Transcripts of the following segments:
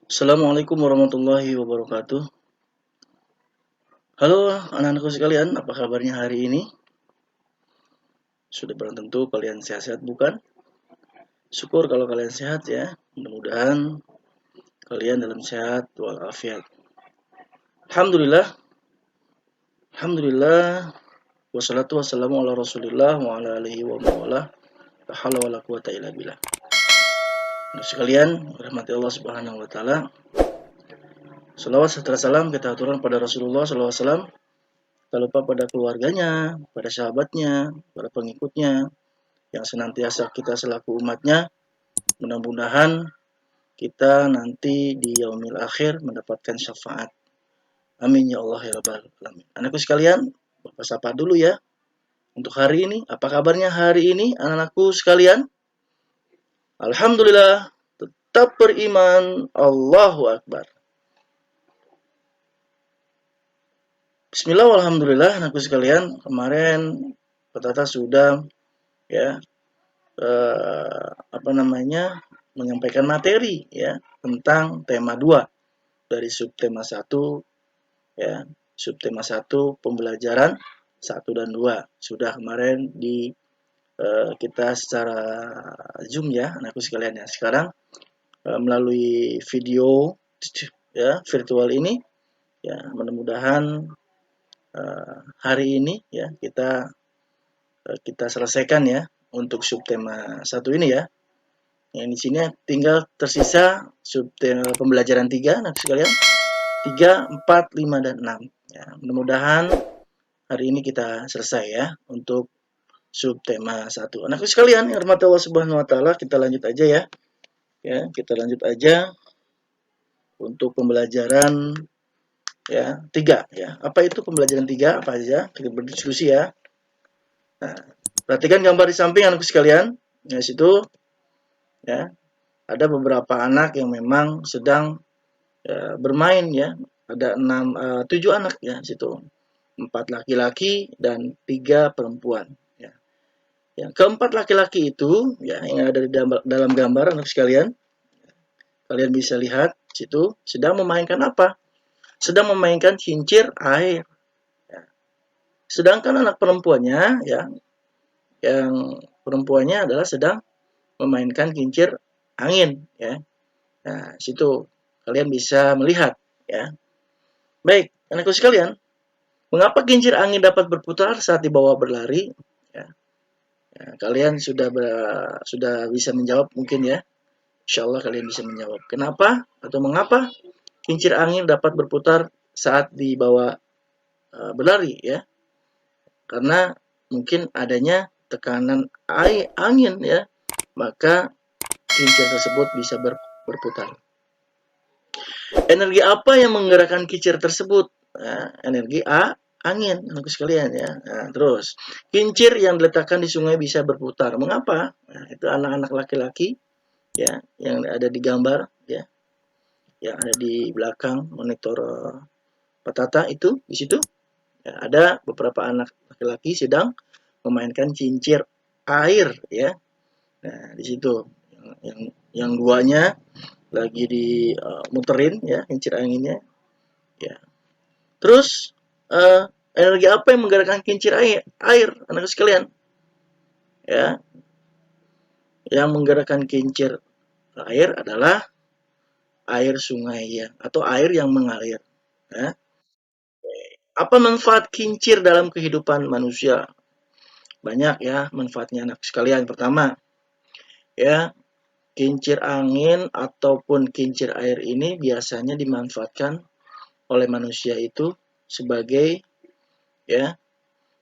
Assalamualaikum warahmatullahi wabarakatuh. Halo anak-anakku sekalian, apa kabarnya hari ini? Sudah barang tentu kalian sehat-sehat bukan? Syukur kalau kalian sehat ya. Mudah-mudahan kalian dalam sehat walafiat. Alhamdulillah, Alhamdulillah, wassalatu wassalamu ala rasulillah wa ala alihi wa mawala. La hawla wa la quwata illa billah. Anak sekalian, rahmati Allah Subhanahu wa taala. Salawat serta salam kita aturkan pada Rasulullah sallallahu alaihi wasallam. Tak lupa pada keluarganya, pada sahabatnya, pada pengikutnya, yang senantiasa kita selaku umatnya, mudah-mudahan kita nanti di yaumil akhir mendapatkan syafaat. Amin ya Allah ya Rabbal alamin. Anakku sekalian, Bapak sapa dulu ya untuk hari ini. Apa kabarnya hari ini anak-anakku sekalian? Alhamdulillah, tetap beriman. Allahu Akbar. Bismillah, alhamdulillah anakku sekalian. Kemarin Pak Tata sudah ya menyampaikan materi ya tentang tema 2 dari subtema 1 ya. Subtema 1 pembelajaran 1 dan 2 sudah kemarin di kita secara Zoom ya anakku sekalian ya. Sekarang melalui video ya virtual ini ya, mudah-mudahan hari ini ya kita selesaikan ya untuk subtema 1 ini ya. Yang di sini tinggal tersisa subtema pembelajaran 3 anak sekalian. 3, 4, 5 dan 6. Ya, mudah-mudahan hari ini kita selesai ya untuk subtema 1. Anakku sekalian yang rahmat Allah Subhanahu wa taala, kita lanjut aja ya. Ya, kita lanjut aja untuk pembelajaran ya 3 ya. Apa itu pembelajaran 3? Apa aja? Kita berdiskusi ya. Nah, perhatikan gambar di samping anakku sekalian. Di situ ya, ada beberapa anak yang memang sedang bermain ya. Ada 7 anak ya situ. 4 laki-laki dan 3 perempuan ya. Yang keempat laki-laki itu ya yang ada di dalam gambar anak sekalian. Kalian bisa lihat situ sedang memainkan apa? Sedang memainkan kincir air. Ya. Sedangkan anak perempuannya ya, yang perempuannya adalah sedang memainkan kincir angin ya. Nah, situ kalian bisa melihat ya. Baik, anakku sekalian, mengapa kincir angin dapat berputar saat dibawa berlari? Ya. Ya, kalian sudah bisa menjawab mungkin ya. Insya Allah kalian bisa menjawab. Kenapa atau mengapa kincir angin dapat berputar saat dibawa berlari ya? Karena mungkin adanya tekanan angin ya, maka kincir tersebut bisa berputar. Energi apa yang menggerakkan kincir tersebut? Nah, energi angin, anakku sekalian ya. Nah, terus, kincir yang diletakkan di sungai bisa berputar. Mengapa? Nah, itu anak-anak laki-laki ya, yang ada di gambar ya, yang ada di belakang monitor Patata itu di situ. Ya, ada beberapa anak laki-laki sedang memainkan kincir air ya. Nah, di situ yang duanya lagi muterin ya kincir anginnya ya. Terus energi apa yang menggerakkan kincir air anak sekalian ya? Yang menggerakkan kincir air adalah air sungai ya, atau air yang mengalir ya. Apa manfaat kincir dalam kehidupan manusia? Banyak ya manfaatnya anak sekalian. Pertama ya, kincir angin ataupun kincir air ini biasanya dimanfaatkan oleh manusia itu sebagai ya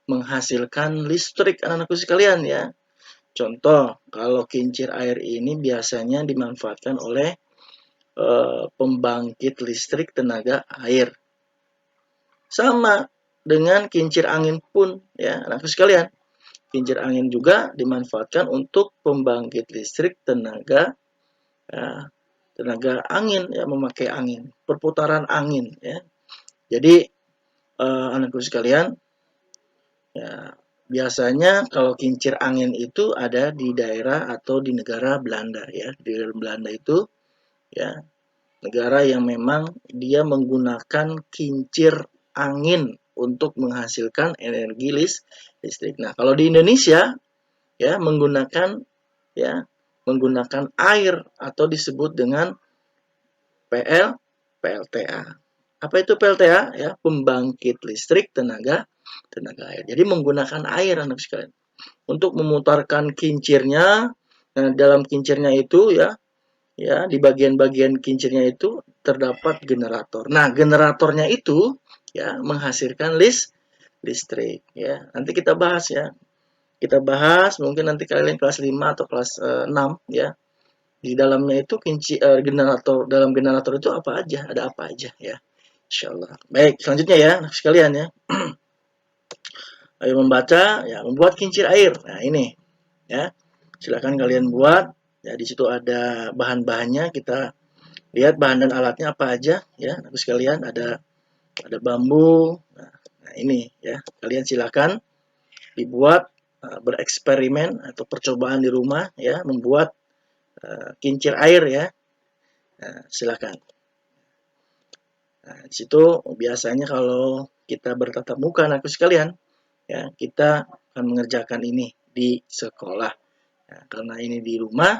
menghasilkan listrik anak-anakku sekalian ya. Contoh, kalau kincir air ini biasanya dimanfaatkan oleh pembangkit listrik tenaga air. Sama dengan kincir angin pun ya anakku sekalian. Kincir angin juga dimanfaatkan untuk pembangkit listrik tenaga angin ya, memakai angin, perputaran angin ya. Jadi anakku sekalian ya, biasanya kalau kincir angin itu ada di daerah atau di negara Belanda ya. Di Belanda itu ya negara yang memang dia menggunakan kincir angin untuk menghasilkan energi listrik. Nah, kalau di Indonesia ya menggunakan air atau disebut dengan PLTA. Apa itu PLTA? Ya, pembangkit listrik tenaga air. Jadi menggunakan air anak sekalian untuk memutarkan kincirnya. Nah, dalam kincirnya itu ya di bagian-bagian kincirnya itu terdapat generator. Nah, generatornya itu ya menghasilkan listrik ya. Nanti kita bahas ya. Kita bahas mungkin nanti kalian kelas 5 atau kelas 6 ya. Di dalamnya itu generator, dalam generator itu apa aja? Ada apa aja ya. Insyaallah. Baik, selanjutnya ya, anak sekalian ya. Ayo membaca ya, membuat kincir air. Nah, ini ya. Silakan kalian buat. Ya, di situ ada bahan-bahannya, kita lihat bahan dan alatnya apa aja ya. Anak sekalian, ada bambu. Nah, ini ya. Kalian silakan dibuat, bereksperimen atau percobaan di rumah ya, membuat kincir air ya. Nah, silakan. Nah, di situ biasanya kalau kita bertatap muka anak sekalian, ya kita akan mengerjakan ini di sekolah. Nah, karena ini di rumah,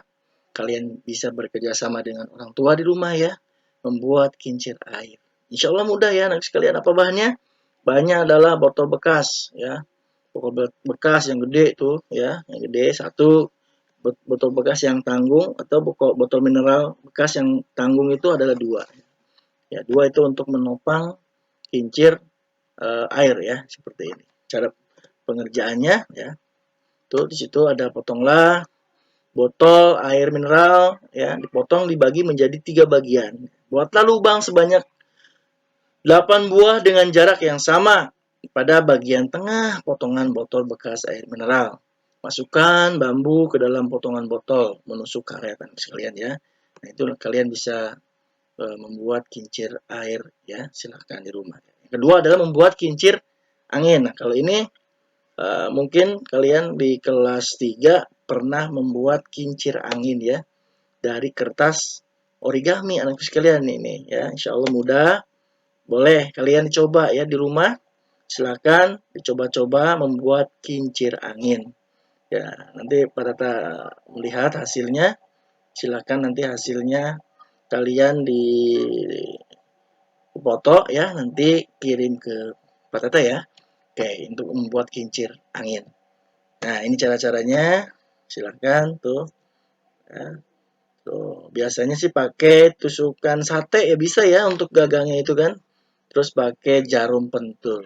kalian bisa bekerja sama dengan orang tua di rumah ya, membuat kincir air. Insya Allah mudah ya anak sekalian. Apa bahannya? Bahannya adalah botol bekas ya, botol bekas yang gede itu ya, yang gede satu, botol bekas yang tanggung atau botol mineral bekas yang tanggung itu adalah dua. Ya, dua itu untuk menopang kincir air ya, seperti ini. Cara pengerjaannya ya. Tuh di situ ada potonglah botol air mineral ya, dipotong dibagi menjadi 3 bagian. Buatlah lubang sebanyak 8 buah dengan jarak yang sama pada bagian tengah potongan botol bekas air mineral. Masukkan bambu ke dalam potongan botol, menusuk karet sekalian ya. Nah, itu kalian bisa membuat kincir air ya, silahkan di rumah. Yang kedua adalah membuat kincir angin. Nah, kalau ini mungkin kalian di kelas 3 pernah membuat kincir angin ya dari kertas origami anak sekalian ini ya. Insya Allah mudah. Boleh kalian coba ya di rumah. Silakan dicoba-coba membuat kincir angin. Ya, nanti pada melihat hasilnya, silakan nanti hasilnya kalian di foto ya, nanti kirim ke Pak Tata ya. Oke, untuk membuat kincir angin. Nah, ini cara-caranya. Silakan tuh. Ya, tuh. Biasanya sih pakai tusukan sate ya bisa ya untuk gagangnya itu kan. Terus pakai jarum pentul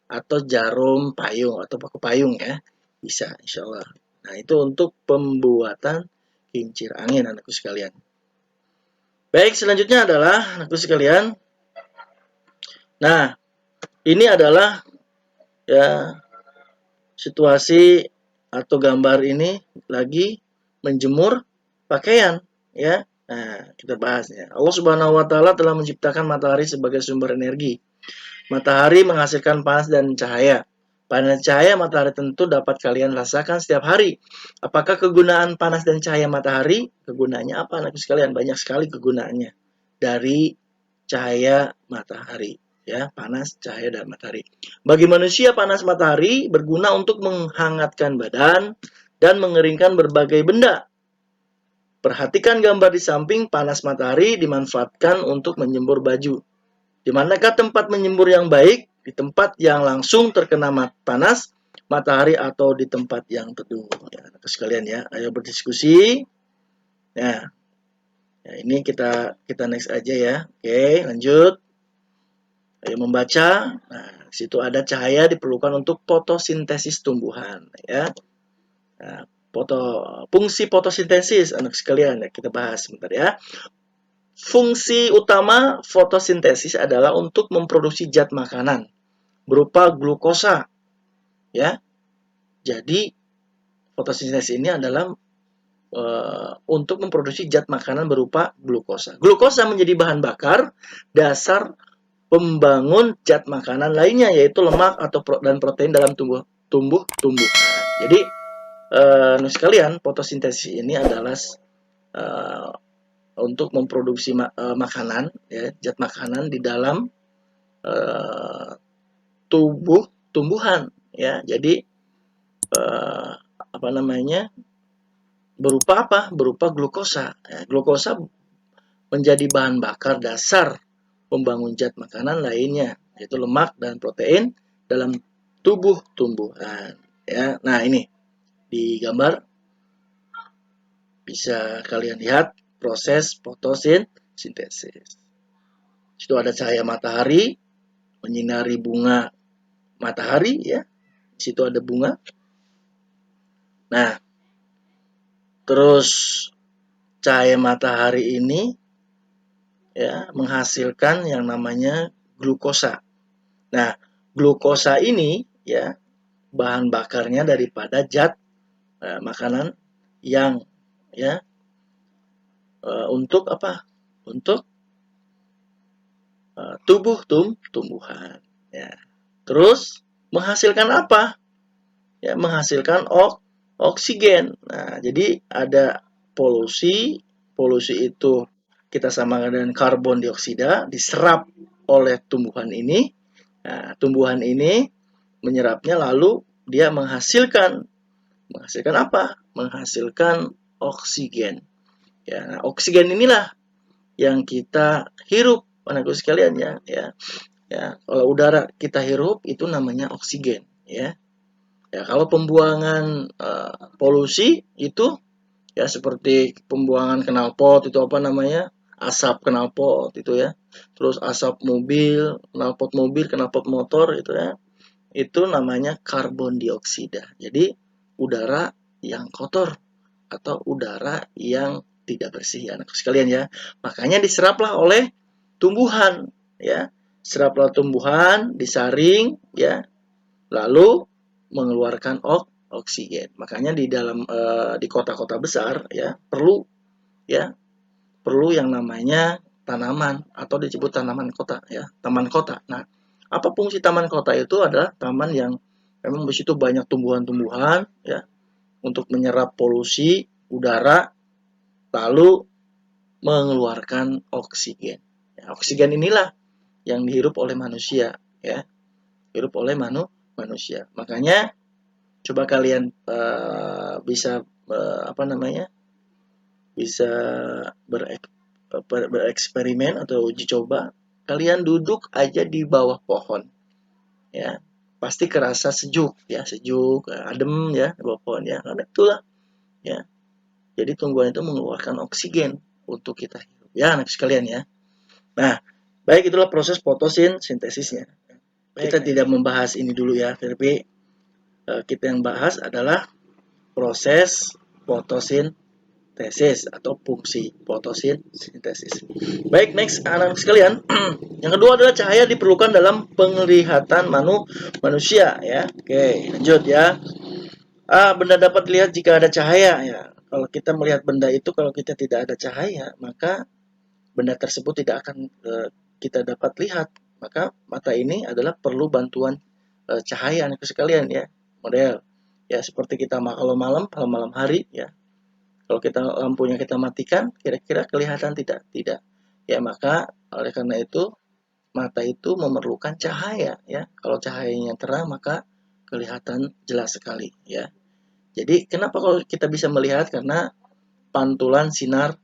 atau jarum payung atau pakai payung ya. Bisa insya Allah. Nah, itu untuk pembuatan kincir angin anakku sekalian. Baik, selanjutnya adalah anakku sekalian. Nah, ini adalah ya situasi atau gambar ini lagi menjemur pakaian ya. Nah, kita bahas ya. Allah Subhanahu wa taala telah menciptakan matahari sebagai sumber energi. Matahari menghasilkan panas dan cahaya. Panas cahaya matahari tentu dapat kalian rasakan setiap hari. Apakah kegunaan panas dan cahaya matahari? Kegunaannya apa anak sekalian? Banyak sekali kegunaannya dari cahaya matahari. Ya, panas, cahaya, dan matahari. Bagi manusia, panas matahari berguna untuk menghangatkan badan dan mengeringkan berbagai benda. Perhatikan gambar di samping, panas matahari dimanfaatkan untuk menjemur baju. Di manakah tempat menjemur yang baik? Di tempat yang langsung terkena panas matahari atau di tempat yang teduh. Ya, sekalian ya, ayo berdiskusi. Nah, ya, ini kita next aja ya. Oke, lanjut. Ayo membaca. Nah, situ ada cahaya diperlukan untuk fotosintesis tumbuhan ya. Nah, fungsi fotosintesis anak sekalian ya, kita bahas sebentar ya. Fungsi utama fotosintesis adalah untuk memproduksi zat makanan berupa glukosa ya. Jadi fotosintesis ini adalah untuk memproduksi zat makanan berupa glukosa. Glukosa menjadi bahan bakar dasar pembangun zat makanan lainnya, yaitu lemak atau dan protein dalam tumbuh-tumbuhan. Jadi sekalian, fotosintesis ini adalah untuk memproduksi makanan, ya, zat makanan di dalam tumbuhan, ya. Jadi apa namanya, berupa apa? Berupa glukosa. Ya, glukosa menjadi bahan bakar dasar pembangun zat makanan lainnya, yaitu lemak dan protein dalam tubuh tumbuhan. Ya, nah ini di gambar bisa kalian lihat proses fotosintesis. Itu ada cahaya matahari menyinari bunga matahari, ya. Di situ ada bunga. Nah, terus cahaya matahari ini, ya, menghasilkan yang namanya glukosa. Nah, glukosa ini, ya, bahan bakarnya daripada zat makanan yang, ya, untuk apa? Untuk tumbuhan. Ya. Terus menghasilkan apa? Ya, menghasilkan oksigen. Nah, jadi ada polusi. Polusi itu kita samakan dengan karbon dioksida, diserap oleh tumbuhan ini. Nah, tumbuhan ini menyerapnya, lalu dia menghasilkan apa? Menghasilkan oksigen. Ya, nah, oksigen inilah yang kita hirup, anakku sekalian, ya. Ya, kalau udara kita hirup itu namanya oksigen, ya. Ya, kalau pembuangan polusi itu, ya, seperti pembuangan knalpot itu apa namanya? Asap knalpot itu, ya. Terus asap mobil, knalpot motor itu, ya. Itu namanya karbon dioksida. Jadi udara yang kotor atau udara yang tidak bersih, anak sekalian, ya. Makanya diseraplah oleh tumbuhan, ya. Seraplah tumbuhan, disaring, ya. Lalu mengeluarkan oksigen. Makanya di dalam di kota-kota besar, ya, perlu yang namanya tanaman atau disebut tanaman kota, ya, taman kota. Nah, apa fungsi taman kota itu? Adalah taman yang memang di situ banyak tumbuhan-tumbuhan, ya, untuk menyerap polusi udara lalu mengeluarkan oksigen. Ya, oksigen inilah yang dihirup oleh manusia, ya. Hirup oleh manusia. Makanya coba kalian bisa apa namanya? Bisa bereksperimen atau uji coba. Kalian duduk aja di bawah pohon, ya. Pasti kerasa sejuk, ya, sejuk, adem, ya, di bawah pohon, ya. Karena itulah, ya. Jadi tumbuhan itu mengeluarkan oksigen untuk kita hidup, ya, anak sekalian, ya. Nah, baik, itulah proses fotosintesisnya. Kita tidak membahas ini dulu, ya, tapi kita yang bahas adalah proses fotosintesis atau fungsi fotosintesis. Baik, next anak sekalian. Yang kedua adalah cahaya diperlukan dalam penglihatan manusia, ya. Oke, lanjut, ya. Benda dapat dilihat jika ada cahaya, ya. Kalau kita melihat benda itu, kalau kita tidak ada cahaya, maka benda tersebut tidak akan kita dapat lihat. Maka mata ini adalah perlu bantuan cahaya, anak sekalian, ya. Model, ya, seperti kita kalau malam hari, ya, kalau kita lampunya kita matikan, kira-kira kelihatan tidak? Tidak. Ya, maka oleh karena itu mata itu memerlukan cahaya, ya. Kalau cahayanya terang maka kelihatan jelas sekali, ya. Jadi kenapa kalau kita bisa melihat? Karena pantulan sinar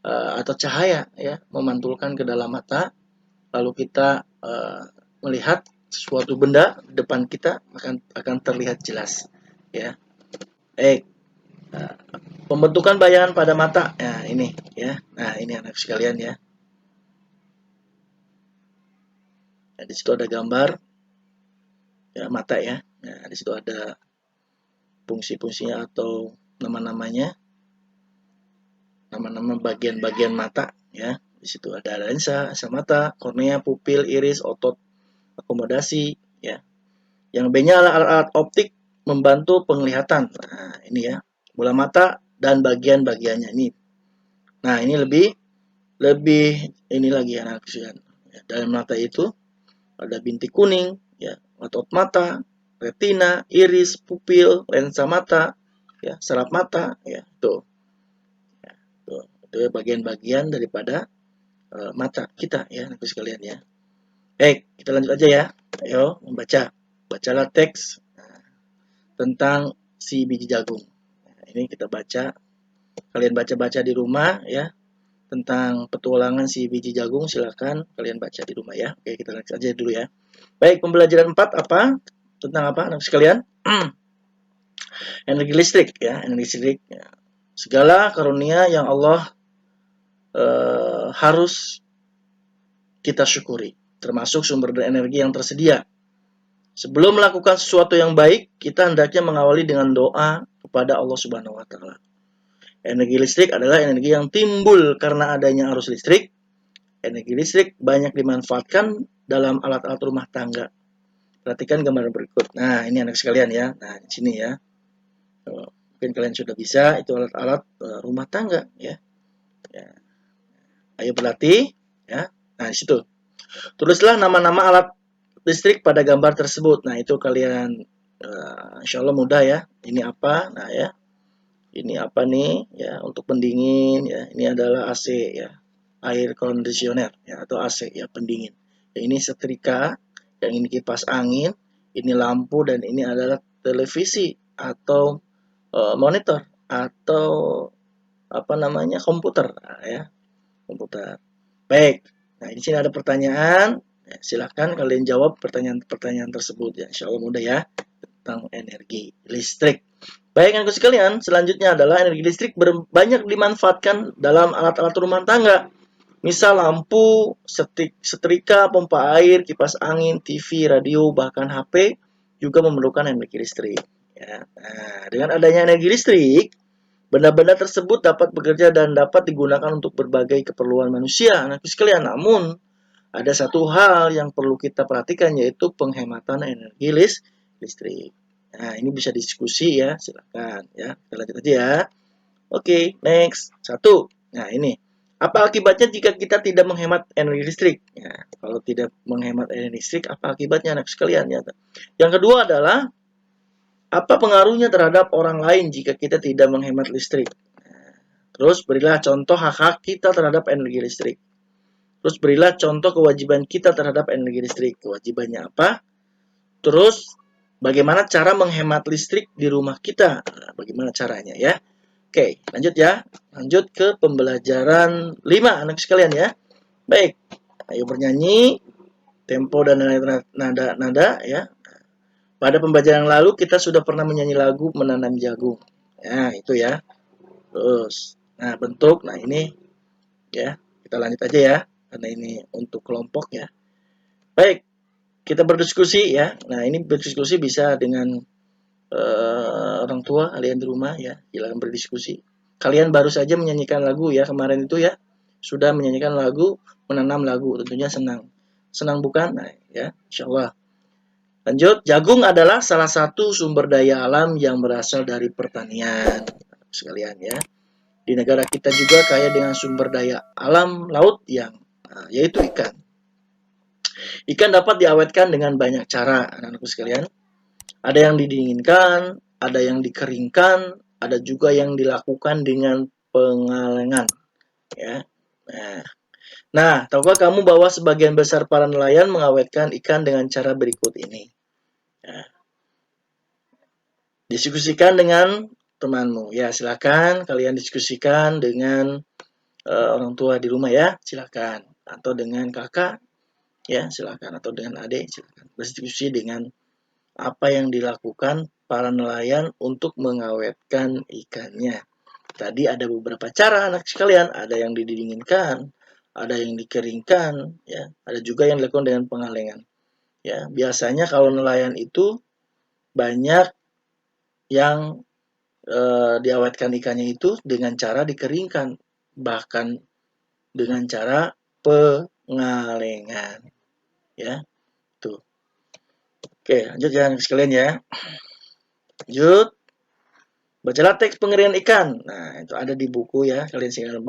atau cahaya, ya, memantulkan ke dalam mata, lalu kita melihat suatu benda di depan kita akan terlihat jelas, ya. Pembentukan bayangan pada mata. Nah, ini, ya. Nah, ini anak sekalian, ya. Nah, di situ ada gambar, ya, mata, ya. Nah, di situ ada fungsi-fungsinya atau nama-namanya, nama-nama bagian-bagian mata, ya. Di situ ada lensa mata, kornea, pupil, iris, otot akomodasi, ya. Yang B-nya adalah alat optik membantu penglihatan. Nah, ini, ya, bola mata dan bagian-bagiannya ini. Nah, ini lebih ini lagi, anak sekalian. Ya, dalam mata itu ada bintik kuning, ya, otot mata, retina, iris, pupil, lensa mata, ya, saraf mata, ya, tuh. Ya, tuh. Itu bagian-bagian daripada mata kita ya, anak sekalian ya. Baik, kita lanjut aja ya. Ayo membaca. Bacalah teks tentang si biji jagung. Nah, ini kita baca. Kalian baca-baca di rumah ya. Tentang petualangan si biji jagung, silahkan kalian baca di rumah ya. Oke, kita lanjut aja dulu ya. Baik, pembelajaran 4 apa? Tentang apa anak sekalian? Energi listrik ya, energi listrik. Ya. Segala karunia yang Allah harus kita syukuri, termasuk sumber energi yang tersedia. Sebelum melakukan sesuatu yang baik, kita hendaknya mengawali dengan doa kepada Allah Subhanahu wa taala. Energi listrik adalah energi yang timbul karena adanya arus listrik. Energi listrik banyak dimanfaatkan dalam alat-alat rumah tangga. Perhatikan gambar berikut. Nah, ini anak sekalian ya. Nah, di sini ya. Mungkin kalian sudah bisa, itu alat-alat rumah tangga ya. Ayo berlatih ya. Nah, di situ. Tulislah nama-nama alat listrik pada gambar tersebut. Nah, itu kalian insya Allah mudah ya. Ini apa? Nah, ya. Ini apa nih? Ya, untuk pendingin ya. Ini adalah AC ya. Air conditioner ya, atau AC ya, pendingin. Ya, ini setrika, yang ini kipas angin, ini lampu, dan ini adalah televisi atau monitor atau apa namanya, komputer. Nah, ya, komputer. Baik. Nah, di sini ada pertanyaan. Ya, silahkan kalian jawab pertanyaan-pertanyaan tersebut ya. Insya Allah mudah ya, tentang energi listrik. Baik, yang sekalian, selanjutnya adalah energi listrik banyak dimanfaatkan dalam alat-alat rumah tangga. Misal lampu, setrika, pompa air, kipas angin, TV, radio, bahkan HP juga memerlukan energi listrik. Ya. Nah, dengan adanya energi listrik, benda-benda tersebut dapat bekerja dan dapat digunakan untuk berbagai keperluan manusia. Anak sekalian, namun ada satu hal yang perlu kita perhatikan, yaitu penghematan energi listrik. Nah, ini bisa diskusi ya, silakan ya. Kita lanjut aja ya. Oke, next. 1. Nah, ini. Apa akibatnya jika kita tidak menghemat energi listrik? Ya, kalau tidak menghemat energi listrik, apa akibatnya anak sekalian ya? Yang kedua adalah apa pengaruhnya terhadap orang lain jika kita tidak menghemat listrik? Terus berilah contoh hak-hak kita terhadap energi listrik. Terus berilah contoh kewajiban kita terhadap energi listrik. Kewajibannya apa? Terus bagaimana cara menghemat listrik di rumah kita? Nah, bagaimana caranya ya? Oke, lanjut ya. Lanjut ke pembelajaran 5 anak sekalian ya. Baik, ayo bernyanyi, tempo dan nada ya. Pada pembelajaran yang lalu kita sudah pernah menyanyi lagu Menanam Jagung. Nah, itu ya. Terus, nah bentuk, nah ini ya. Kita lanjut aja ya, karena ini untuk kelompok ya. Baik, kita berdiskusi ya. Nah, ini berdiskusi bisa dengan orang tua kalian di rumah ya. Silakan berdiskusi. Kalian baru saja menyanyikan lagu ya kemarin itu ya. Sudah menyanyikan lagu Menanam Lagu, tentunya senang. Senang bukan? Nah, ya, insyaallah. Lanjut, jagung adalah salah satu sumber daya alam yang berasal dari pertanian. Sekalian ya. Di negara kita juga kaya dengan sumber daya alam laut yang yaitu ikan. Ikan dapat diawetkan dengan banyak cara, anak-anakku sekalian. Ada yang didinginkan, ada yang dikeringkan, ada juga yang dilakukan dengan pengalengan. Ya. Nah, tahukah kamu bahwa sebagian besar para nelayan mengawetkan ikan dengan cara berikut ini? Ya. Diskusikan dengan temanmu. Ya, silakan kalian diskusikan dengan orang tua di rumah ya, silakan. Atau dengan kakak, ya silakan. Atau dengan adik, silakan. Berdiskusi dengan apa yang dilakukan para nelayan untuk mengawetkan ikannya. Tadi ada beberapa cara anak sekalian, ada yang didinginkan, ada yang dikeringkan, ya, ada juga yang dilakukan dengan pengalengan. Ya, biasanya kalau nelayan itu banyak yang diawetkan ikannya itu dengan cara dikeringkan, bahkan dengan cara pengalengan. Ya, tuh. Oke, lanjut ya anak sekalian ya. Lanjut. Bacalah teks pengerian ikan. Nah, itu ada di buku ya. Kalian silahkan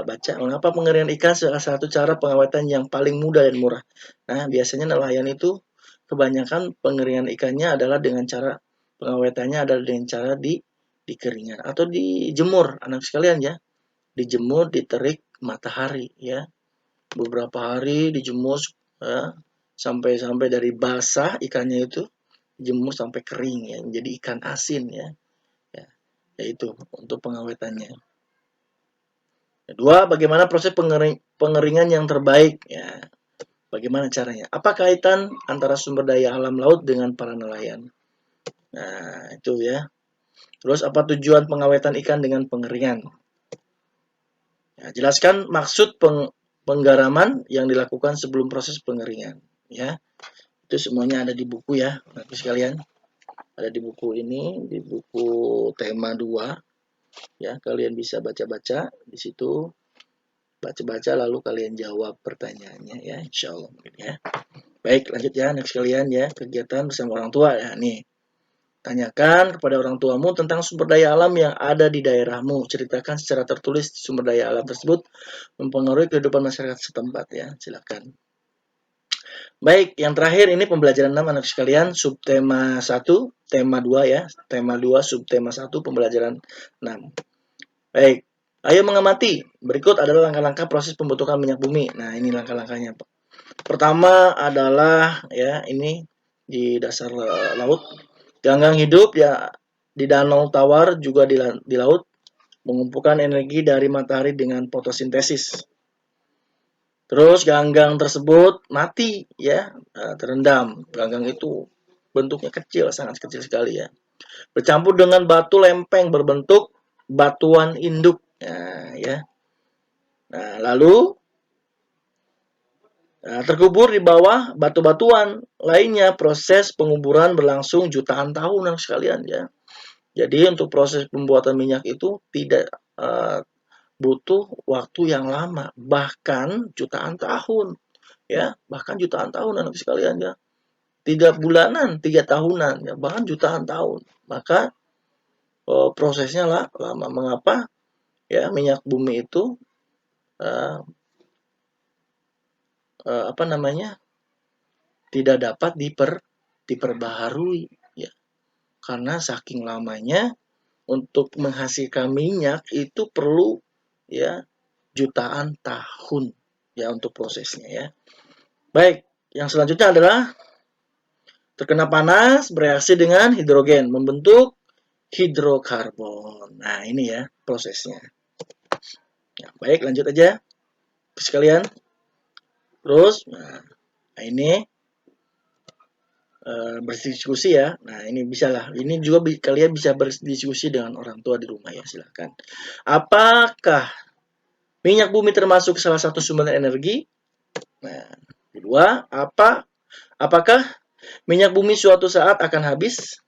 baca. Mengapa pengerian ikan salah satu cara pengawetan yang paling mudah dan murah? Nah, biasanya nelayan itu kebanyakan pengeringan ikannya adalah dengan cara pengawetannya adalah dengan cara dikeringkan atau dijemur, anak sekalian ya. dijemur di terik matahari ya. Beberapa hari dijemur ya, sampai dari basah ikannya itu dijemur sampai kering ya, menjadi ikan asin ya. Ya, yaitu untuk pengawetannya. Kedua, bagaimana proses pengeringan yang terbaik ya. Bagaimana caranya? Apa kaitan antara sumber daya alam laut dengan para nelayan? Nah, itu ya. Terus apa tujuan pengawetan ikan dengan pengeringan? Ya, jelaskan maksud penggaraman yang dilakukan sebelum proses pengeringan. Ya, itu semuanya ada di buku ya, nanti sekalian. Ada di buku ini, di buku tema 2. Ya, kalian bisa baca-baca di situ. Baca-baca lalu kalian jawab pertanyaannya ya, insya Allah mungkin ya. Baik, lanjut ya, next kalian ya, kegiatan bersama orang tua ya, nih. Tanyakan kepada orang tuamu tentang sumber daya alam yang ada di daerahmu. Ceritakan secara tertulis sumber daya alam tersebut mempengaruhi kehidupan masyarakat setempat ya. Silakan. Baik, yang terakhir ini pembelajaran 6 anak sekalian, subtema 1, tema 2 ya. Tema 2, subtema 1, pembelajaran 6. Baik, ayo mengamati. Berikut adalah langkah-langkah proses pembentukan minyak bumi. Nah, ini langkah-langkahnya. Pertama adalah ya, ini di dasar laut. Ganggang hidup ya di danau tawar juga di laut mengumpulkan energi dari matahari dengan fotosintesis. Terus ganggang tersebut mati ya, terendam. Ganggang itu bentuknya kecil, sangat kecil sekali ya. Bercampur dengan batu lempeng berbentuk batuan induk. Nah, ya. Nah, lalu terkubur di bawah batu-batuan lainnya. Proses penguburan berlangsung jutaan tahun sekalian ya. Jadi untuk proses pembuatan minyak itu tidak butuh waktu yang lama, bahkan jutaan tahun ya, bahkan jutaan tahun anak sekalian ya. 3 bulanan, 3 tahunan ya, bahkan jutaan tahun. Maka prosesnya lah lama. Mengapa ya minyak bumi itu apa namanya? Tidak dapat diperbaharui ya. Karena saking lamanya untuk menghasilkan minyak itu perlu ya jutaan tahun ya untuk prosesnya ya. Baik, yang selanjutnya adalah terkena panas bereaksi dengan hidrogen membentuk hidrokarbon. Nah, ini ya prosesnya. Ya, baik, lanjut aja sekalian. Terus nah ini berdiskusi ya. Nah, ini bisa lah. Ini juga kalian bisa berdiskusi dengan orang tua di rumah ya, silakan. Apakah minyak bumi termasuk salah satu sumber energi? Nah, kedua, apakah minyak bumi suatu saat akan habis?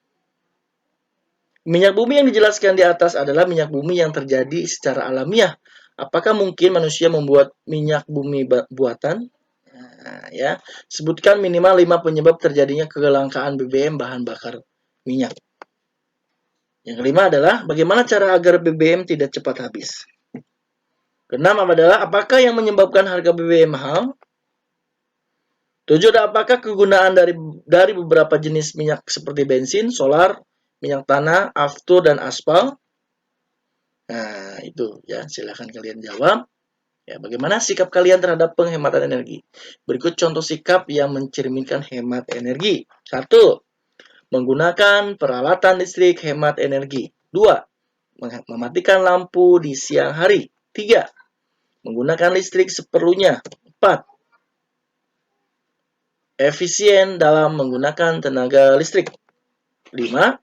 Minyak bumi yang dijelaskan di atas adalah minyak bumi yang terjadi secara alamiah. Apakah mungkin manusia membuat minyak bumi buatan? Nah, ya, sebutkan minimal 5 penyebab terjadinya kelangkaan BBM bahan bakar minyak. Yang kelima adalah bagaimana cara agar BBM tidak cepat habis. Keenam adalah apakah yang menyebabkan harga BBM mahal? 7 adalah apakah kegunaan dari beberapa jenis minyak seperti bensin, solar, minyak tanah, aftur, dan aspal? Nah, itu ya, silahkan kalian jawab. Ya, bagaimana sikap kalian terhadap penghematan energi? Berikut contoh sikap yang mencerminkan hemat energi. 1. Menggunakan peralatan listrik hemat energi. 2. Mematikan lampu di siang hari. 3. Menggunakan listrik seperlunya. 4. Efisien dalam menggunakan tenaga listrik. 5.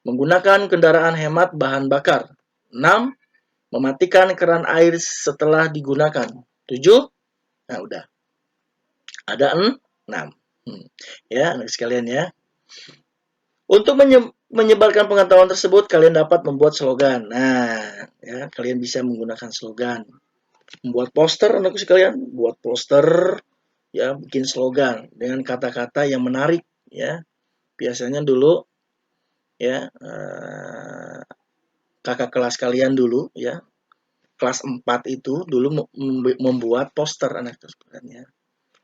Menggunakan kendaraan hemat bahan bakar. 6. Mematikan keran air setelah digunakan. 7. Nah, udah. Ada 6. Ya, anak sekalian ya. Untuk menyebarkan pengetahuan tersebut, kalian dapat membuat slogan. Nah, ya, kalian bisa menggunakan slogan. Membuat poster, anak sekalian. Buat poster, ya, bikin slogan dengan kata-kata yang menarik, ya. Biasanya dulu, ya, kakak kelas kalian dulu, ya, kelas 4 itu dulu membuat poster anak sekalian, ya.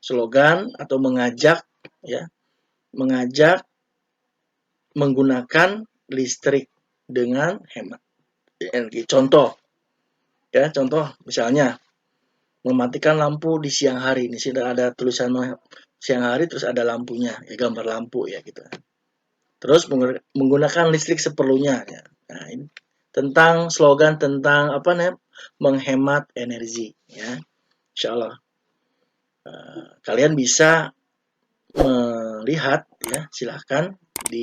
Slogan atau mengajak menggunakan listrik dengan hemat energi. Contoh, Ya, contoh misalnya mematikan lampu di siang hari. Di sini ada tulisan siang hari terus ada lampunya, ya gambar lampu ya gitu. Terus menggunakan listrik seperlunya ya. Nah, ini tentang slogan tentang apa namanya? Menghemat energi ya. Insyaallah kalian bisa melihat ya, silahkan di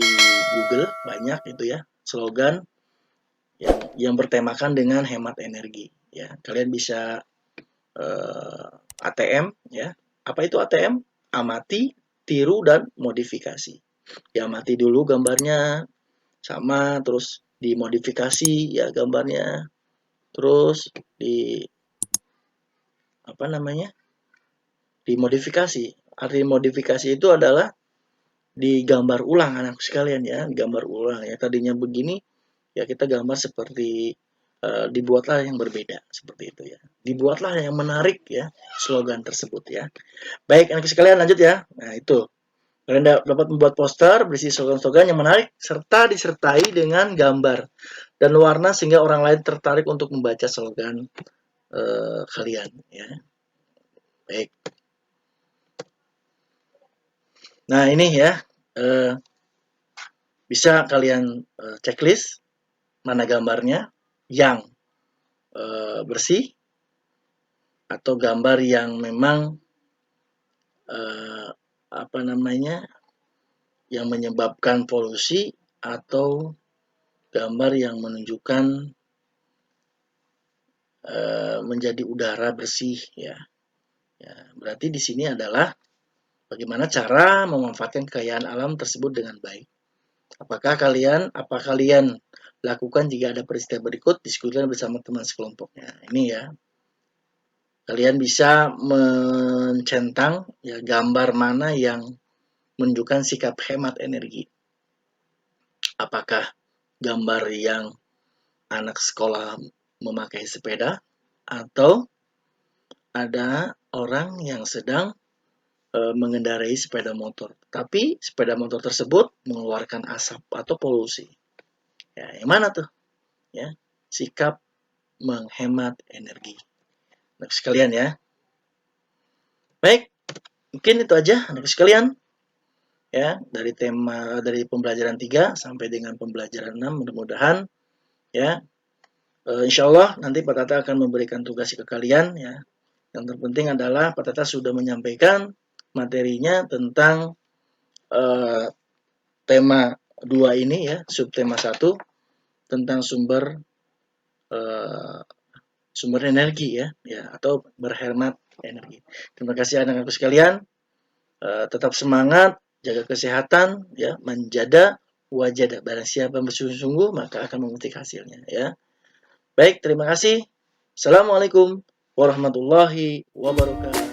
Google banyak itu ya slogan yang bertemakan dengan hemat energi ya. Kalian bisa ATM ya. Apa itu ATM? Amati, tiru dan modifikasi. Ya amati dulu gambarnya sama, terus dimodifikasi ya gambarnya, terus di apa namanya? Dimodifikasi. Arti modifikasi itu adalah digambar ulang anak sekalian ya, digambar ulang ya. Tadinya begini, ya kita gambar seperti dibuatlah yang berbeda seperti itu ya. Dibuatlah yang menarik ya slogan tersebut ya. Baik anak sekalian lanjut ya. Nah itu kalian dapat membuat poster berisi slogan-slogan yang menarik serta disertai dengan gambar dan warna sehingga orang lain tertarik untuk membaca slogan kalian ya. Baik. Nah ini ya bisa kalian checklist mana gambarnya yang bersih atau gambar yang memang apa namanya yang menyebabkan polusi atau gambar yang menunjukkan menjadi udara bersih ya. Ya, berarti di sini adalah bagaimana cara memanfaatkan kekayaan alam tersebut dengan baik. Apa kalian lakukan jika ada peristiwa berikut, diskusikan bersama teman sekelompoknya. Ini ya. Kalian bisa mencentang ya gambar mana yang menunjukkan sikap hemat energi. Apakah gambar yang anak sekolah memakai sepeda atau ada orang yang sedang mengendarai sepeda motor, tapi sepeda motor tersebut mengeluarkan asap atau polusi. Ya, yang mana tuh? Ya, sikap menghemat energi. Anak sekalian ya. Baik, mungkin itu aja anak sekalian. Ya, dari pembelajaran 3 sampai dengan pembelajaran 6 mudah-mudahan ya. Insya Allah nanti Pak Tata akan memberikan tugas ke kalian ya. Yang terpenting adalah Pak Tata sudah menyampaikan materinya tentang tema 2 ini ya, subtema 1 tentang sumber energi ya, atau berhemat energi. Terima kasih anak-anakku sekalian. Tetap semangat, jaga kesehatan, ya, menjaga wajada. Barang siapa bersungguh-sungguh maka akan memetik hasilnya. Ya, baik, terima kasih. Assalamualaikum warahmatullahi wabarakatuh.